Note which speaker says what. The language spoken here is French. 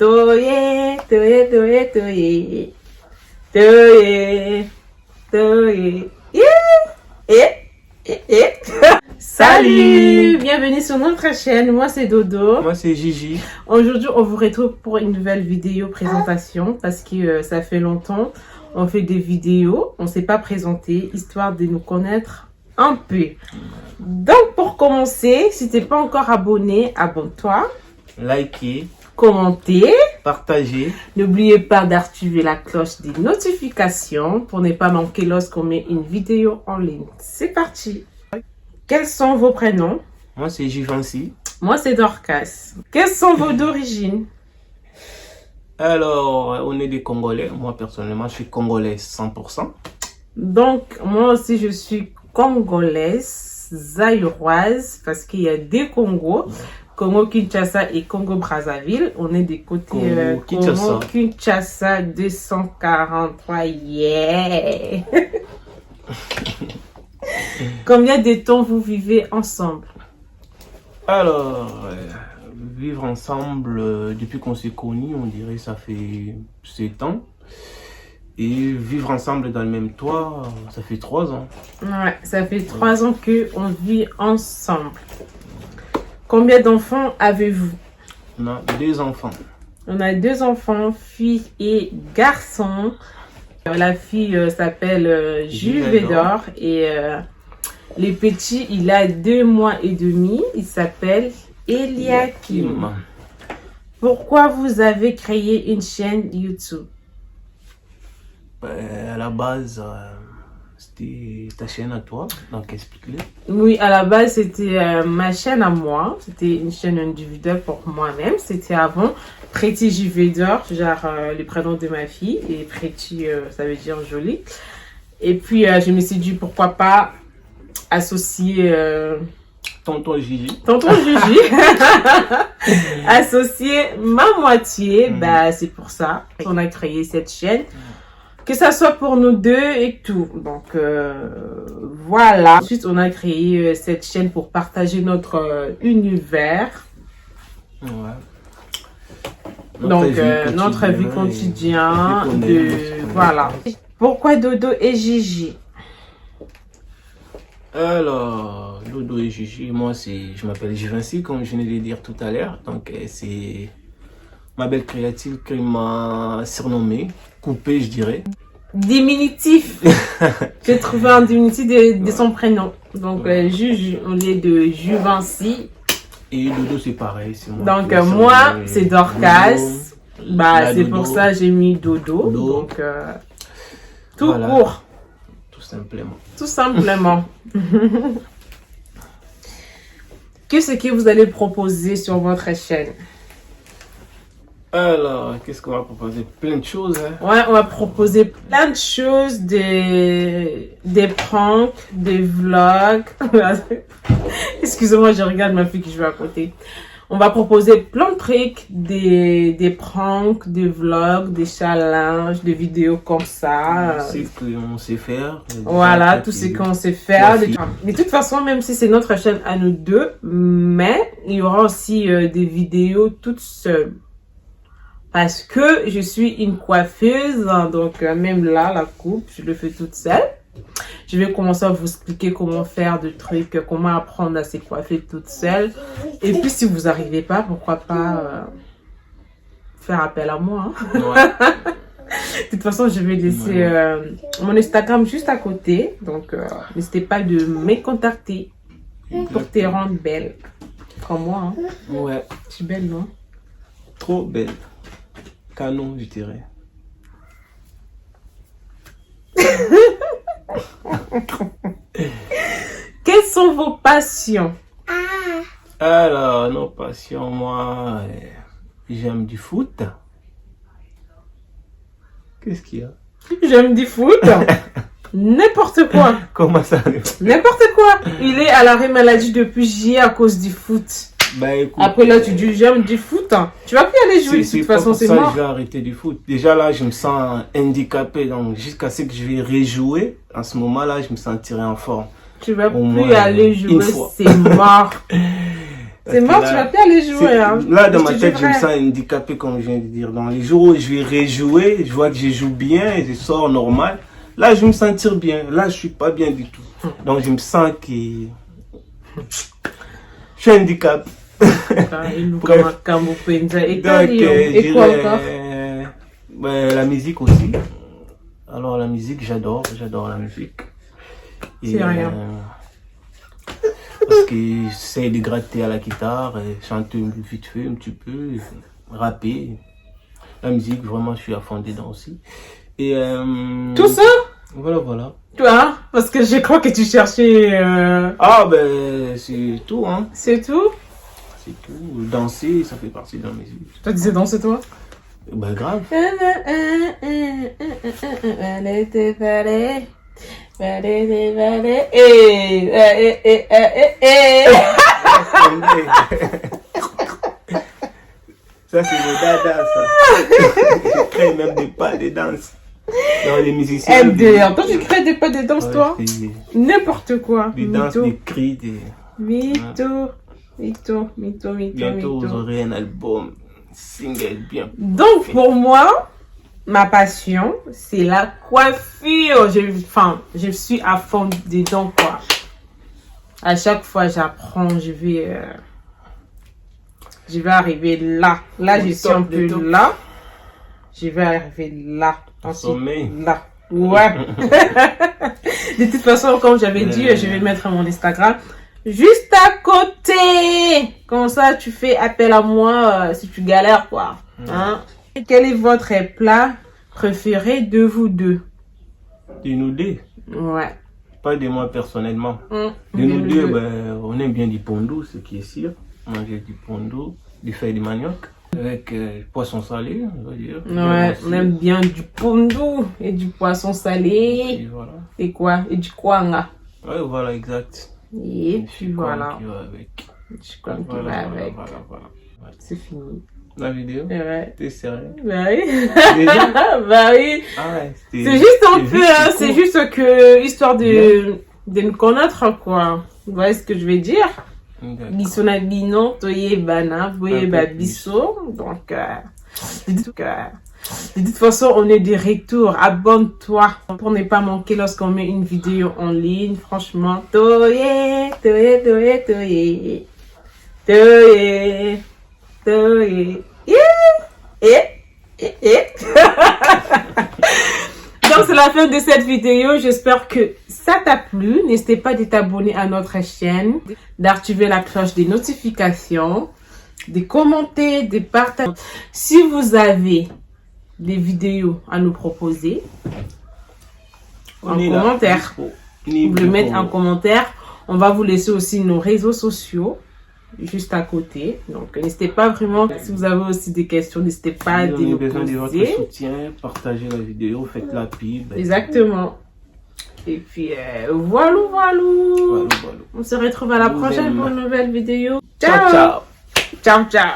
Speaker 1: Toye, toye, toye, toye. Toye, toye. Salut! Bienvenue sur notre chaîne, moi c'est Dodo.
Speaker 2: Moi c'est Gigi.
Speaker 1: Aujourd'hui on vous retrouve pour une nouvelle vidéo présentation parce que ça fait longtemps. On fait des vidéos, on ne s'est pas présenté, histoire de nous connaître un peu. Donc pour commencer, si tu n'es pas encore abonné, abonne-toi.
Speaker 2: Likez,
Speaker 1: Commentez,
Speaker 2: partagez.
Speaker 1: N'oubliez pas d'activer la cloche des notifications pour ne pas manquer lorsqu'on met une vidéo en ligne. C'est parti. Quels sont vos prénoms?
Speaker 2: Moi c'est Givenchy.
Speaker 1: Moi c'est Dorcas. Quels sont vos d'origine?
Speaker 2: Alors, on est des Congolais. Moi personnellement, je suis Congolais 100%.
Speaker 1: Donc, moi aussi je suis Congolaise, zaïroise, parce qu'il y a deux Congos. Congo-Kinshasa et Congo-Brazzaville. On est des côtés Congo-Kinshasa 243. Yeah! Combien de temps vous vivez ensemble?
Speaker 2: Alors, vivre ensemble, depuis qu'on s'est connus, on dirait ça fait 7 ans. Et vivre ensemble dans le même toit, ça fait 3 ans.
Speaker 1: Ouais, ça fait 3 ans qu'on vit ensemble. Combien d'enfants avez-vous?
Speaker 2: On a 2 enfants.
Speaker 1: On a 2 enfants, fille et garçon. La fille s'appelle Juvédor et le petit, il a 2 mois et demi. Il s'appelle Eliakim. Pourquoi vous avez créé une chaîne YouTube?
Speaker 2: À la base, c'était ta chaîne à toi, donc explique-le.
Speaker 1: Oui, à la base, c'était ma chaîne à moi. C'était une chaîne individuelle pour moi-même. C'était avant Pretty Juvédor, genre le prénom de ma fille. Et Pretty, ça veut dire joli. Et puis, je me suis dit, pourquoi pas associer...
Speaker 2: Tonton Gigi.
Speaker 1: Tonton Gigi. Associer ma moitié. Bah, c'est pour ça qu'on a créé cette chaîne. Que ça soit pour nous deux et tout. Donc, voilà. Ensuite, on a créé cette chaîne pour partager notre univers.
Speaker 2: Ouais.
Speaker 1: Notre vie quotidienne. Voilà. Pourquoi Dodo et Gigi?
Speaker 2: Alors, Dodo et Gigi, moi, je m'appelle Givenchy, comme je venais de le dire tout à l'heure. Donc, c'est ma belle créative qui m'a surnommé, coupé, je dirais.
Speaker 1: Diminutif. J'ai trouvé un diminutif de son prénom. Donc, Juju, on est de Givenchy.
Speaker 2: Et Dodo, c'est pareil. Moi
Speaker 1: donc, moi, c'est Dorcas. Bah, c'est pour ça que j'ai mis Dodo. Donc, tout voilà. Court.
Speaker 2: Tout simplement.
Speaker 1: Tout simplement. Qu'est-ce que vous allez proposer sur votre chaîne?
Speaker 2: Alors, qu'est-ce qu'on va proposer? Plein de choses. Hein?
Speaker 1: Ouais, on va proposer plein de choses, des pranks, des vlogs. Excusez-moi, je regarde ma fille qui joue à côté. On va proposer plein de trucs, des pranks, des vlogs, des challenges, des vidéos comme ça.
Speaker 2: C'est ce qu'on sait faire.
Speaker 1: Voilà, tout ce qu'on sait faire. De toute façon, même si c'est notre chaîne à nous deux, mais il y aura aussi des vidéos toutes seules. Parce que je suis une coiffeuse, donc même là, la coupe, je le fais toute seule. Je vais commencer à vous expliquer comment faire des trucs, comment apprendre à se coiffer toute seule. Et puis si vous n'arrivez pas, pourquoi pas faire appel à moi. Hein? Ouais. De toute façon, je vais laisser mon Instagram juste à côté. Donc n'hésitez pas de me contacter pour te rendre belle. Comme moi. Hein?
Speaker 2: Ouais.
Speaker 1: Je suis belle, non?
Speaker 2: Trop belle. Canon, je dirais.
Speaker 1: Quelles sont vos passions?
Speaker 2: Alors, nos passions, moi, j'aime du foot. Qu'est-ce qu'il y a?
Speaker 1: J'aime du foot. N'importe quoi.
Speaker 2: Comment ça?
Speaker 1: N'importe quoi. Il est à l'arrêt maladie depuis hier à cause du foot.
Speaker 2: Bah, écoute,
Speaker 1: après là, tu dis j'aime du foot. Hein. Tu vas plus aller jouer. De toute façon, c'est mort.
Speaker 2: Je vais arrêter du foot. Déjà là, je me sens handicapé. Donc, jusqu'à ce que je vais rejouer, à ce moment-là, je me sentirai en forme.
Speaker 1: Tu vas plus aller jouer. C'est mort. C'est mort, tu vas plus aller jouer. Hein.
Speaker 2: Là, dans ma tête, je me sens handicapé, comme je viens de dire. Dans les jours où je vais rejouer, je vois que je joue bien et je sors normal. Là, je vais me sentir bien. Là, je suis pas bien du tout. Donc, je me sens que je suis handicapé.
Speaker 1: Et quoi encore?
Speaker 2: La musique aussi. Alors, la musique, j'adore la musique.
Speaker 1: C'est rien.
Speaker 2: Parce que j'essaie de gratter à la guitare, chanter vite fait un petit peu, rapper. La musique, vraiment, je suis à fond dedans aussi. Et
Speaker 1: tout ça?
Speaker 2: Voilà.
Speaker 1: Toi, parce que je crois que tu cherchais...
Speaker 2: Ah, ben, c'est tout, hein.
Speaker 1: C'est tout?
Speaker 2: C'est tout. Danser, ça fait partie de la musique.
Speaker 1: Toi, tu sais danser, toi?
Speaker 2: Ben, grave. Ça, c'est le dada, ça. Je crée même des pas de danse. Dans les musiciens.
Speaker 1: MDR, toi, tu crées des pas de danse,
Speaker 2: Ouais,
Speaker 1: toi? N'importe quoi.
Speaker 2: Des danses, des cris, des...
Speaker 1: Mytho.
Speaker 2: Bientôt, vous aurez un album, single, bien.
Speaker 1: Donc, pour moi, ma passion, c'est la coiffure. Je suis à fond dedans, quoi. À chaque fois, j'apprends, je vais arriver là. Là, je suis un peu là. Je vais arriver là.
Speaker 2: Sommet.
Speaker 1: Là. Ouais. De toute façon, comme j'avais dit, je vais mettre mon Instagram juste à côté. Comme ça, tu fais appel à moi si tu galères, quoi. Hein? Quel est votre plat préféré de vous deux?
Speaker 2: De nous deux?
Speaker 1: Ouais.
Speaker 2: Pas de moi personnellement. De nous deux, ben, on aime bien du pondou, ce qui est sûr. Manger du pondou, du feuille de manioc. Avec poisson salé, on va dire.
Speaker 1: Ouais, on aime bien du pondou et du poisson salé.
Speaker 2: Et voilà.
Speaker 1: Et quoi? Et du kwanga.
Speaker 2: Ouais, voilà, exact.
Speaker 1: Et puis voilà.
Speaker 2: Qui va avec.
Speaker 1: Voilà.
Speaker 2: Ouais.
Speaker 1: C'est fini.
Speaker 2: La vidéo?
Speaker 1: Ouais.
Speaker 2: T'es sérieux?
Speaker 1: Bah oui.
Speaker 2: Déjà?
Speaker 1: Bah oui.
Speaker 2: Ah ouais,
Speaker 1: c'est juste un peu, hein, c'est juste que, histoire de nous connaître, quoi. Vous voyez ce que je veux dire? Biso na bino, toye bana, voye ba biso. Donc, de toute façon, on est de retour. Abonne-toi pour ne pas manquer lorsqu'on met une vidéo en ligne. Franchement, toye. Donc c'est la fin de cette vidéo, j'espère que ça t'a plu. N'hésitez pas de t'abonner à notre chaîne, d'activer la cloche des notifications, de commenter, de partager. Si vous avez des vidéos à nous proposer, en commentaire, vous le mettre en commentaire. On va vous laisser aussi nos réseaux sociaux juste à côté. Donc, n'hésitez pas vraiment, si vous avez aussi des questions, n'hésitez pas à nous
Speaker 2: besoin de votre
Speaker 1: poser.
Speaker 2: soutien, partagez la vidéo, faites la pub.
Speaker 1: Exactement. Et puis, voilà. On se retrouve à la prochaine pour une nouvelle vidéo. Ciao.
Speaker 2: Ciao.
Speaker 1: Ciao.